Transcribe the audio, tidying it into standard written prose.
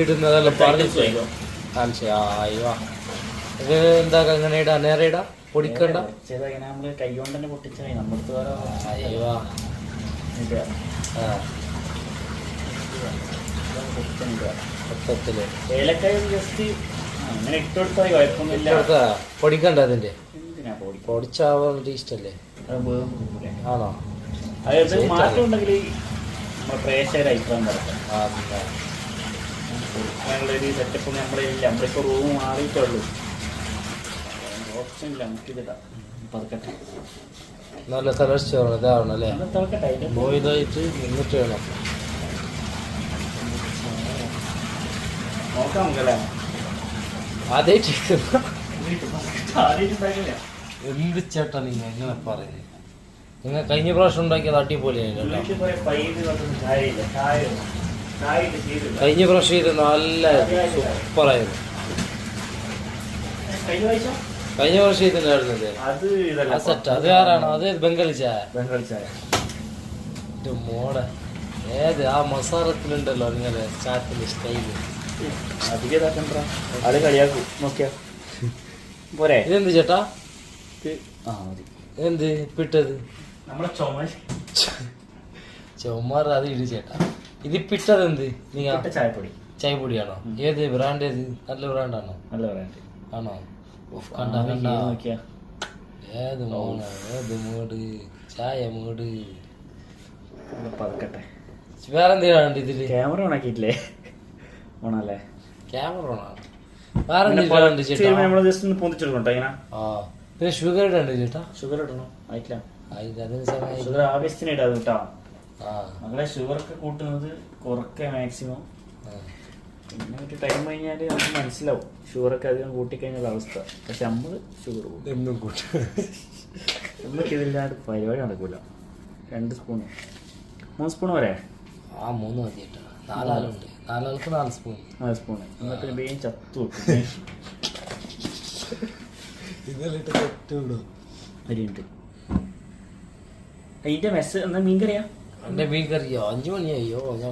ഇടുന്നതെല്ലാം പറഞ്ഞു അയ്യോ ഇത് എന്താ അങ്ങനെ ഇടാ നേരെ ഇടാ പൊടിക്കണ്ട നമ്മള് കൈ കൊണ്ട് തന്നെ പൊട്ടിച്ചായി നമ്മുടെ അയ്യോ മൊത്തത്തില് ഏലക്കായ ജസ്റ്റ് അങ്ങനെ ഇട്ടുകൊടുത്താൽ കുഴപ്പമൊന്നുമില്ല. പൊടിക്കണ്ട അതിന്റെ എന്തിനാ പൊടിച്ചാവാൻ ടേസ്റ്റല്ലേ ആണോ? അതായത് മാറ്റം ഉണ്ടെങ്കിൽ നമ്മുടെ പ്രേക്ഷകർ അഭിപ്രായം നടത്താം. ഞങ്ങളൊരു സെറ്റപ്പ് നമ്മളില്ല, നമ്മളിപ്പോൾ റൂം മാറിയിട്ടുള്ളൂ, ഓപ്ഷൻ ഇല്ല, നമുക്കിതിടാം. പതുക്കട്ടെ, നല്ല തിളച്ച് ഇതാവണം അല്ലേ? തിളക്കട്ടെ, ബോയിലായിട്ട് നിന്നിട്ട് വേണം നോക്കാം നമുക്കല്ലേ. ആദ്യമായിട്ട് എന്ത് ചേട്ടാ നിങ്ങൾ എങ്ങനെ പറയുന്നത്? നിങ്ങൾ കഴിഞ്ഞ പ്രാവശ്യം ഉണ്ടാക്കിയത് അടിപൊളിയായില്ല. കഴിഞ്ഞ പ്രാവശ്യം ഇത് നല്ല സൂപ്പറായിരുന്നു. കഴിഞ്ഞ പ്രാവശ്യം ഇതിനായിരുന്നത് സെറ്റ്. അത് ആരാണോ? അത് ബംഗാളി ചായ. മോടെ ഏത് ആ മസാലത്തിലുണ്ടല്ലോ ഇങ്ങനെ ചായത്തിന്റെ സ്റ്റൈല് അത് കളിയാക്കും. നോക്കിയാ പോരെ? ഇതെന്ത് ചേട്ടാ? എന്ത് പിട്ടത്? നമ്മളെ ചുമർ അത് ഇട് ചേട്ടാ. ഇതിപ്പിട്ടത് എന്ത്? ചായപ്പൊടി. ചായപ്പൊടിയാണോ? ഏത് ബ്രാൻഡ്? ഏത് നല്ല ബ്രാൻഡാണോ? നല്ല ബ്രാൻഡ് ആണോ? ഏത് മോണ്? ഏത് മൂട്? ചായ മൂട്. പതുക്കട്ടെ. വേറെന്താണ് ഇതില്? ക്യാമറ ഓണാക്കിയിട്ടില്ലേ? ഓണല്ലേ? ക്യാമറ ഓണാണ്. വേറെന്ത് ചേട്ടാ? നമ്മള് ജസ്റ്റ് ഒന്ന് പൊന്തിച്ചെടുക്കട്ടോ ഇങ്ങനെ. പിന്നെ ഷുഗർ ഇടണ്ട് ചേട്ടാ? ഷുഗർ ഇടണോ? ആയിട്ടില്ല. ഷുഗർ ഷുഗർ ആവശ്യത്തിന് ഇടാതെ കേട്ടോ. നമ്മളെ ഷുഗറൊക്കെ കൂട്ടുന്നത് കുറയ്ക്കുക മാക്സിമം. പിന്നെ ഒരു ടൈം കഴിഞ്ഞാൽ നമുക്ക് മനസ്സിലാവും ഷുഗറൊക്കെ അധികം കൂട്ടിക്കഴിഞ്ഞാൽ അവസ്ഥ. പക്ഷെ നമ്മള് ഷുഗർ എന്നും കൂട്ടും. നമുക്ക് ഇതില്ലാണ്ട് പരിപാടി നടക്കൂല. 2 സ്പൂണ് 3 സ്പൂൺ വരെ? 3 മതി കേട്ടോ. 4 ആളുണ്ട്. 4 ആൾക്ക് 4 സ്പൂൺ. 4 സ്പൂണ്. എന്നിട്ട് വേഗം ചത്തു വെക്കും. അരിയുണ്ട് അതിന്റെ മെസ്സ് എന്നാ മീൻ കറിയാ? എന്റെ മീൻ കറിയോ? 5 മണിയായോ? ഞാൻ